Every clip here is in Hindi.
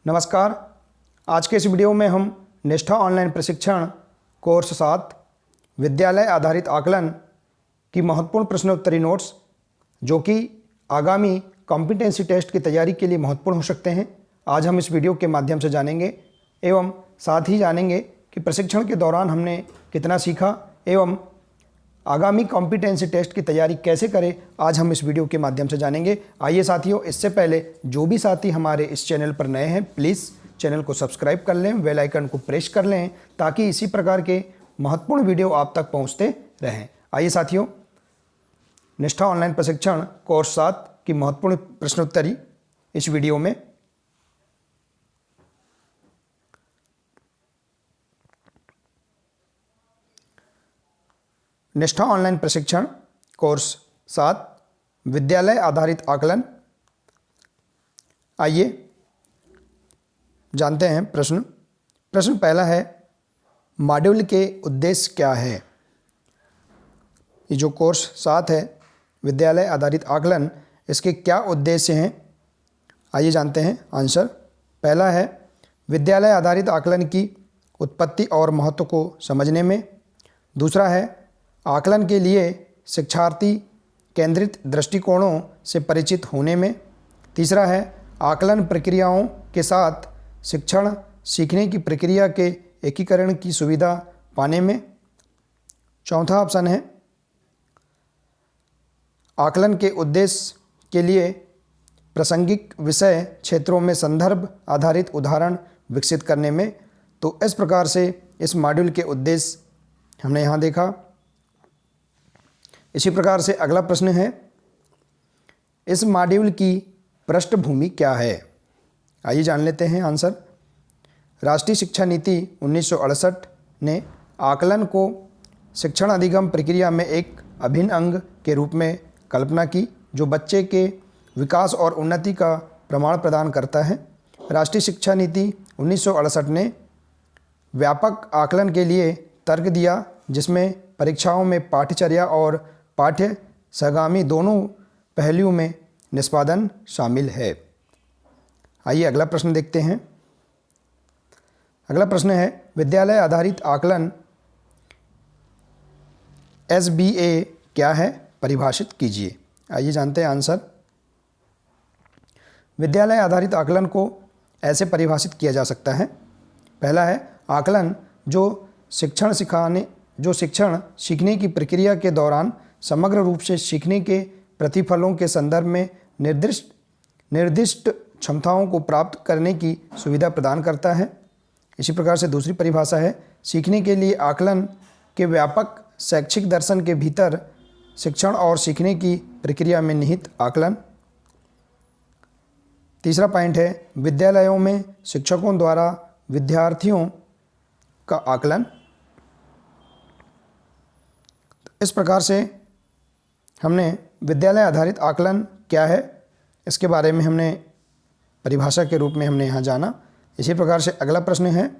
नमस्कार। आज के इस वीडियो में हम निष्ठा ऑनलाइन प्रशिक्षण कोर्स 7 विद्यालय आधारित आकलन की महत्वपूर्ण प्रश्नोत्तरी नोट्स जो कि आगामी कॉम्पिटेंसी टेस्ट की तैयारी के लिए महत्वपूर्ण हो सकते हैं, आज हम इस वीडियो के माध्यम से जानेंगे एवं साथ ही जानेंगे कि प्रशिक्षण के दौरान हमने कितना सीखा एवं आगामी कॉम्पिटेंसी टेस्ट की तैयारी कैसे करें, आज हम इस वीडियो के माध्यम से जानेंगे। आइए साथियों, इससे पहले जो भी साथी हमारे इस चैनल पर नए हैं प्लीज़ चैनल को सब्सक्राइब कर लें, बेल आइकन को प्रेस कर लें ताकि इसी प्रकार के महत्वपूर्ण वीडियो आप तक पहुंचते रहें। आइए साथियों, निष्ठा ऑनलाइन प्रशिक्षण कोर्स 7 की महत्वपूर्ण प्रश्नोत्तरी इस वीडियो में। निष्ठा ऑनलाइन प्रशिक्षण कोर्स 7 विद्यालय आधारित आकलन। आइए जानते हैं प्रश्न पहला है, मॉड्यूल के उद्देश्य क्या है। ये जो कोर्स 7 है विद्यालय आधारित आकलन, इसके क्या उद्देश्य हैं, आइए जानते हैं आंसर। पहला है विद्यालय आधारित आकलन की उत्पत्ति और महत्व को समझने में। दूसरा है आकलन के लिए शिक्षार्थी केंद्रित दृष्टिकोणों से परिचित होने में। तीसरा है आकलन प्रक्रियाओं के साथ शिक्षण सीखने की प्रक्रिया के एकीकरण की सुविधा पाने में। चौथा ऑप्शन है आकलन के उद्देश्य के लिए प्रासंगिक विषय क्षेत्रों में संदर्भ आधारित उदाहरण विकसित करने में। तो इस प्रकार से इस मॉड्यूल के उद्देश्य हमने यहाँ देखा। इसी प्रकार से अगला प्रश्न है, इस मॉड्यूल की पृष्ठभूमि क्या है। आइए जान लेते हैं आंसर। राष्ट्रीय शिक्षा नीति 1968 ने आकलन को शिक्षण अधिगम प्रक्रिया में एक अभिन्न अंग के रूप में कल्पना की जो बच्चे के विकास और उन्नति का प्रमाण प्रदान करता है। राष्ट्रीय शिक्षा नीति 1968 ने व्यापक आकलन के लिए तर्क दिया जिसमें परीक्षाओं में पाठ्यचर्या और पाठ्य सहगामी दोनों पहलुओं में निष्पादन शामिल है। आइए अगला प्रश्न देखते हैं। अगला प्रश्न है, विद्यालय आधारित आकलन SBA क्या है, परिभाषित कीजिए। आइए जानते हैं आंसर। विद्यालय आधारित आकलन को ऐसे परिभाषित किया जा सकता है। पहला है आकलन जो शिक्षण सीखने की प्रक्रिया के दौरान समग्र रूप से सीखने के प्रतिफलों के संदर्भ में निर्दिष्ट क्षमताओं को प्राप्त करने की सुविधा प्रदान करता है। इसी प्रकार से दूसरी परिभाषा है सीखने के लिए आकलन के व्यापक शैक्षिक दर्शन के भीतर शिक्षण और सीखने की प्रक्रिया में निहित आकलन। तीसरा पॉइंट है विद्यालयों में शिक्षकों द्वारा विद्यार्थियों का आकलन। इस प्रकार से हमने विद्यालय आधारित आकलन क्या है इसके बारे में हमने परिभाषा के रूप में हमने यहाँ जाना। इसी प्रकार से अगला प्रश्न है,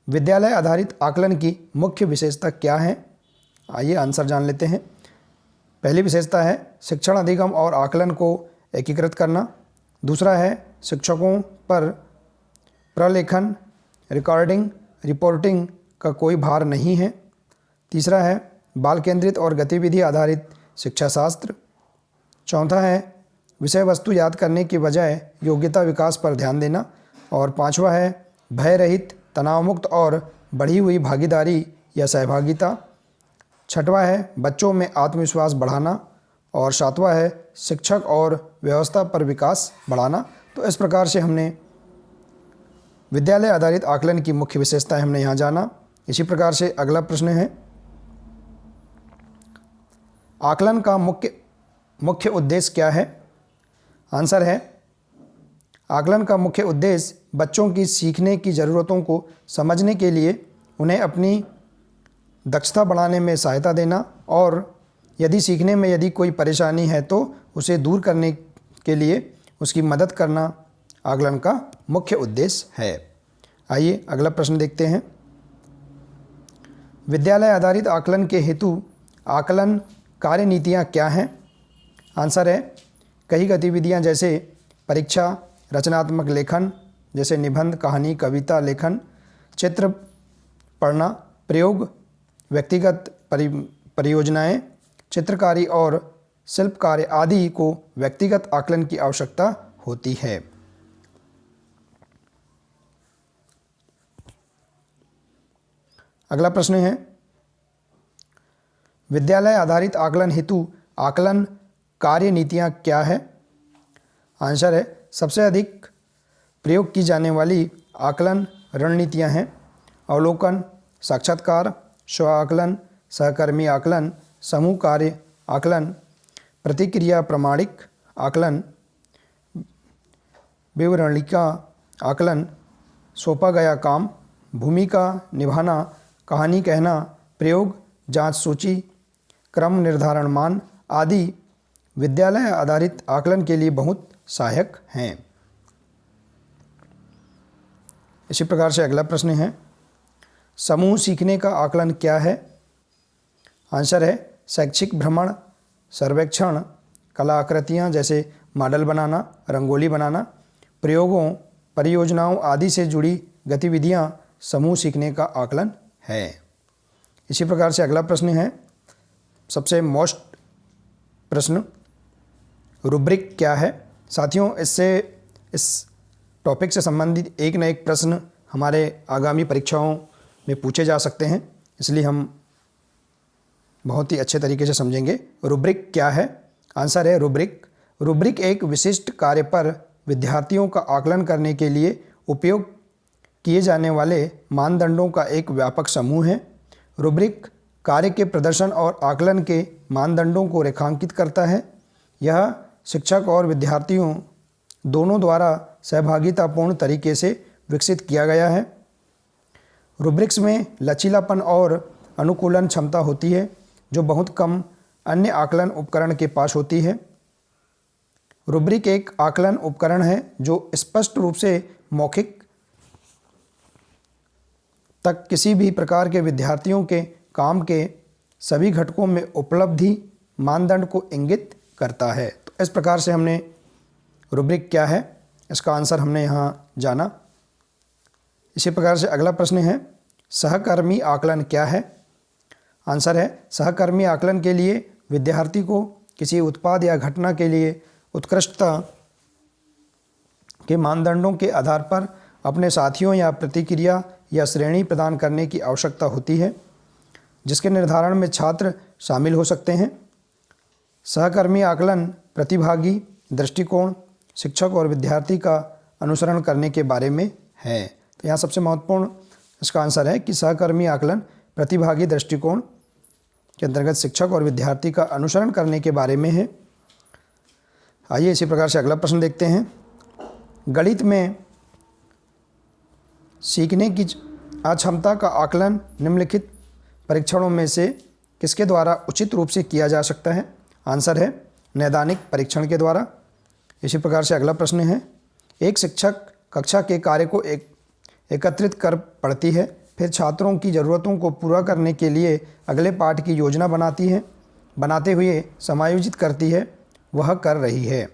विद्यालय आधारित आकलन की मुख्य विशेषता क्या है। आइए आंसर जान लेते हैं। पहली विशेषता है शिक्षण अधिगम और आकलन को एकीकृत करना। दूसरा है शिक्षकों पर प्रलेखन, रिकॉर्डिंग, रिपोर्टिंग का कोई भार नहीं है। तीसरा है बाल केंद्रित और गतिविधि आधारित शिक्षा शास्त्र। चौथा है विषय वस्तु याद करने की बजाय योग्यता विकास पर ध्यान देना। और पांचवा है भय रहित, तनाव मुक्त और बढ़ी हुई भागीदारी या सहभागिता। छठवां है बच्चों में आत्मविश्वास बढ़ाना। और सातवां है शिक्षक और व्यवस्था पर विकास बढ़ाना। तो इस प्रकार से हमने विद्यालय आधारित आकलन की मुख्य विशेषताएं हमने यहाँ जाना। इसी प्रकार से अगला प्रश्न है, आकलन का मुख्य उद्देश्य क्या है। आंसर है आकलन का मुख्य उद्देश्य बच्चों की सीखने की ज़रूरतों को समझने के लिए उन्हें अपनी दक्षता बढ़ाने में सहायता देना और यदि सीखने में यदि कोई परेशानी है तो उसे दूर करने के लिए उसकी मदद करना आकलन का मुख्य उद्देश्य है। आइए अगला प्रश्न देखते हैं। विद्यालय आधारित आकलन के हेतु आकलन कार्यनीतियाँ क्या हैं। आंसर है कई गतिविधियाँ जैसे परीक्षा, रचनात्मक लेखन, जैसे निबंध, कहानी, कविता, लेखन, चित्र पढ़ना, प्रयोग, व्यक्तिगत परियोजनाएं, चित्रकारी और शिल्प कार्य आदि को व्यक्तिगत आकलन की आवश्यकता होती है। अगला प्रश्न है, विद्यालय आधारित आकलन हेतु आकलन कार्य नीतियाँ क्या है? आंसर है, सबसे अधिक प्रयोग की जाने वाली आकलन रणनीतियाँ हैं अवलोकन, साक्षात्कार, स्व आकलन, सहकर्मी आकलन, समूह कार्य आकलन, प्रतिक्रिया प्रमाणिक आकलन, विवरणिका आकलन, सौंपा गया काम, भूमिका निभाना, कहानी कहना, प्रयोग, जांच सूची, क्रम निर्धारण मान आदि विद्यालय आधारित आकलन के लिए बहुत सहायक हैं। इसी प्रकार से अगला प्रश्न है, समूह सीखने का आकलन क्या है? आंसर है, शैक्षिक भ्रमण, सर्वेक्षण, कलाकृतियाँ जैसे मॉडल बनाना, रंगोली बनाना, प्रयोगों, परियोजनाओं आदि से जुड़ी गतिविधियाँ समूह सीखने का आकलन है। इसी प्रकार से अगला प्रश्न है, सबसे मोस्ट प्रश्न, रूब्रिक क्या है? साथियों, इस टॉपिक से संबंधित एक न एक प्रश्न हमारे आगामी परीक्षाओं में पूछे जा सकते हैं, इसलिए हम बहुत ही अच्छे तरीके से समझेंगे। रूब्रिक क्या है? आंसर है, रूब्रिक एक विशिष्ट कार्य पर विद्यार्थियों का आकलन करने के लिए उपयोग किए जाने वाले मानदंडों का एक व्यापक समूह है। रूब्रिक कार्य के प्रदर्शन और आकलन के मानदंडों को रेखांकित करता है। यह शिक्षक और विद्यार्थियों दोनों द्वारा सहभागितापूर्ण तरीके से विकसित किया गया है। रूब्रिक्स में लचीलापन और अनुकूलन क्षमता होती है जो बहुत कम अन्य आकलन उपकरण के पास होती है। रूब्रिक एक आकलन उपकरण है जो स्पष्ट रूप से मौखिक तक किसी भी प्रकार के विद्यार्थियों के काम के सभी घटकों में उपलब्धि मानदंड को इंगित करता है। तो इस प्रकार से हमने रूब्रिक क्या है इसका आंसर हमने यहाँ जाना। इसी प्रकार से अगला प्रश्न है, सहकर्मी आकलन क्या है? आंसर है, सहकर्मी आकलन के लिए विद्यार्थी को किसी उत्पाद या घटना के लिए उत्कृष्टता के मानदंडों के आधार पर अपने साथियों या प्रतिक्रिया या श्रेणी प्रदान करने की आवश्यकता होती है, जिसके निर्धारण में छात्र शामिल हो सकते हैं। सहकर्मी आकलन प्रतिभागी दृष्टिकोण, शिक्षक और विद्यार्थी का अनुसरण करने के बारे में है। तो यहाँ सबसे महत्वपूर्ण इसका आंसर है कि सहकर्मी आकलन प्रतिभागी दृष्टिकोण के अंतर्गत शिक्षक और विद्यार्थी का अनुसरण करने के बारे में है। आइए इसी प्रकार से अगला प्रश्न देखते हैं। गणित में सीखने की अक्षमता का आकलन निम्नलिखित परीक्षणों में से किसके द्वारा उचित रूप से किया जा सकता है? आंसर है, नैदानिक परीक्षण के द्वारा। इसी प्रकार से अगला प्रश्न है, एक शिक्षक कक्षा के कार्य को एकत्रित कर पढ़ती है, फिर छात्रों की ज़रूरतों को पूरा करने के लिए अगले पाठ की योजना बनाती है, बनाते हुए समायोजित करती है, वह कर रही है।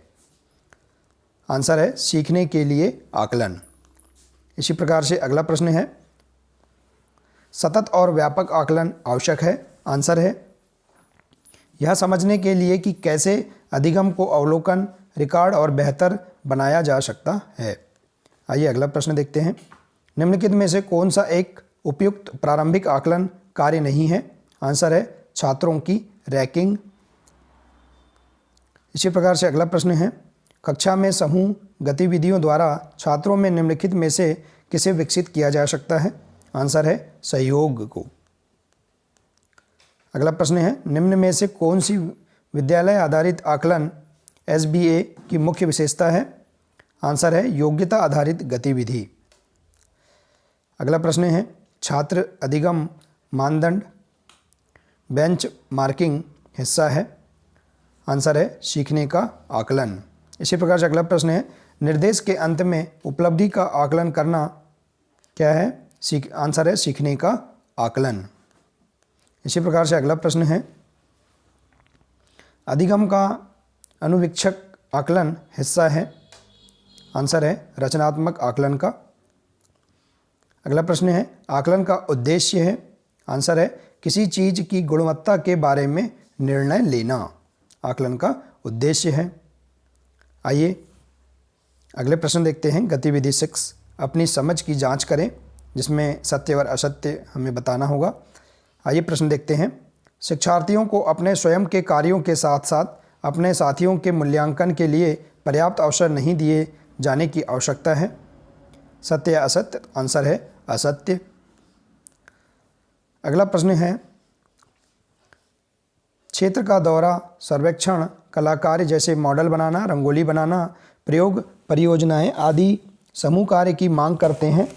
आंसर है, सीखने के लिए आकलन। इसी प्रकार से अगला प्रश्न है, सतत और व्यापक आकलन आवश्यक है। आंसर है, यह समझने के लिए कि कैसे अधिगम को अवलोकन, रिकॉर्ड और बेहतर बनाया जा सकता है। आइए अगला प्रश्न देखते हैं। निम्नलिखित में से कौन सा एक उपयुक्त प्रारंभिक आकलन कार्य नहीं है? आंसर है, छात्रों की रैंकिंग। इसी प्रकार से अगला प्रश्न है, कक्षा में समूह गतिविधियों द्वारा छात्रों में निम्नलिखित में से किसे विकसित किया जा सकता है? आंसर है, सहयोग को। अगला प्रश्न है, निम्न में से कौन सी विद्यालय आधारित आकलन SBA की मुख्य विशेषता है? आंसर है, योग्यता आधारित गतिविधि। अगला प्रश्न है, छात्र अधिगम मानदंड बेंच मार्किंग हिस्सा है? आंसर है, सीखने का आकलन। इसी प्रकार से अगला प्रश्न है, निर्देश के अंत में उपलब्धि का आकलन करना क्या है? आंसर है, सीखने का आकलन। इसी प्रकार से अगला प्रश्न है, अधिगम का अनुवीक्षक आकलन हिस्सा है? आंसर है रचनात्मक आकलन का। अगला प्रश्न है आकलन का उद्देश्य है। आंसर है किसी चीज़ की गुणवत्ता के बारे में निर्णय लेना आकलन का उद्देश्य है। आइए अगले प्रश्न देखते हैं। गतिविधि 6 अपनी समझ की जांच करें, जिसमें सत्य और असत्य हमें बताना होगा। आइए प्रश्न देखते हैं। शिक्षार्थियों को अपने स्वयं के कार्यों के साथ साथ अपने साथियों के मूल्यांकन के लिए पर्याप्त अवसर नहीं दिए जाने की आवश्यकता है। सत्य या असत्य? आंसर है असत्य। अगला प्रश्न है क्षेत्र का दौरा, सर्वेक्षण, कलाकारी जैसे मॉडल बनाना, रंगोली बनाना, प्रयोग परियोजनाएं आदि समूह कार्य की मांग करते हैं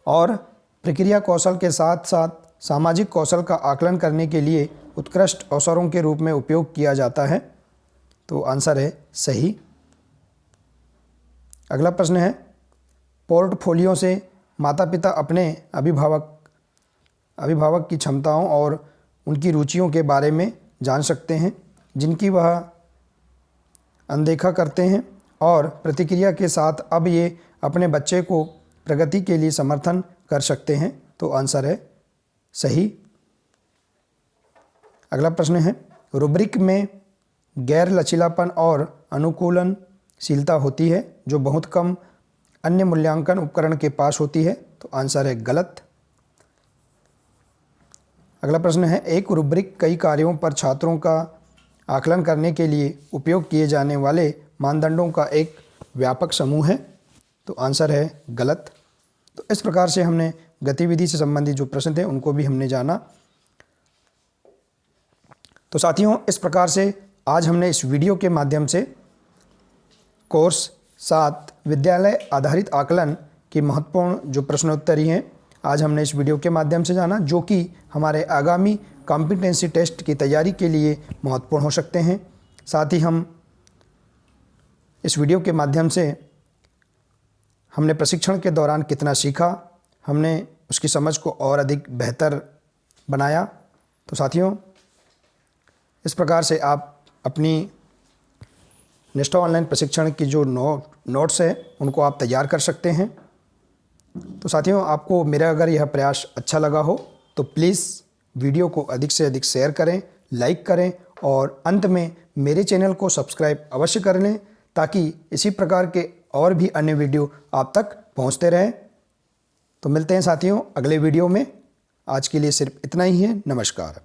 और प्रक्रिया कौशल के साथ साथ सामाजिक कौशल का आकलन करने के लिए उत्कृष्ट अवसरों के रूप में उपयोग किया जाता है। तो आंसर है सही। अगला प्रश्न है पोर्टफोलियो से माता पिता अपने अभिभावक की क्षमताओं और उनकी रुचियों के बारे में जान सकते हैं, जिनकी वह अनदेखा करते हैं, और प्रतिक्रिया के साथ अब ये अपने बच्चे को प्रगति के लिए समर्थन कर सकते हैं। तो आंसर है सही। अगला प्रश्न है रूब्रिक में गैर लचीलापन और अनुकूलनशीलता होती है जो बहुत कम अन्य मूल्यांकन उपकरण के पास होती है। तो आंसर है गलत। अगला प्रश्न है एक रूब्रिक कई कार्यों पर छात्रों का आकलन करने के लिए उपयोग किए जाने वाले मानदंडों का एक व्यापक समूह है। तो आंसर है गलत। तो इस प्रकार से हमने गतिविधि से संबंधित जो प्रश्न थे उनको भी हमने जाना। तो साथियों, इस प्रकार से आज हमने इस वीडियो के माध्यम से कोर्स 7 विद्यालय आधारित आकलन की महत्वपूर्ण जो प्रश्नोत्तरी हैं आज हमने इस वीडियो के माध्यम से जाना, जो कि हमारे आगामी कॉम्पिटेंसी टेस्ट की तैयारी के लिए महत्वपूर्ण हो सकते हैं। साथ ही हम इस वीडियो के माध्यम से हमने प्रशिक्षण के दौरान कितना सीखा, हमने उसकी समझ को और अधिक बेहतर बनाया। तो साथियों, इस प्रकार से आप अपनी निष्ठा ऑनलाइन प्रशिक्षण की जो नोट्स है उनको आप तैयार कर सकते हैं। तो साथियों, आपको मेरा अगर यह प्रयास अच्छा लगा हो तो प्लीज़ वीडियो को अधिक से अधिक शेयर करें, लाइक करें और अंत में मेरे चैनल को सब्सक्राइब अवश्य कर लें, ताकि इसी प्रकार के और भी अन्य वीडियो आप तक पहुंचते रहें। तो मिलते हैं साथियों अगले वीडियो में। आज के लिए सिर्फ इतना ही है। नमस्कार।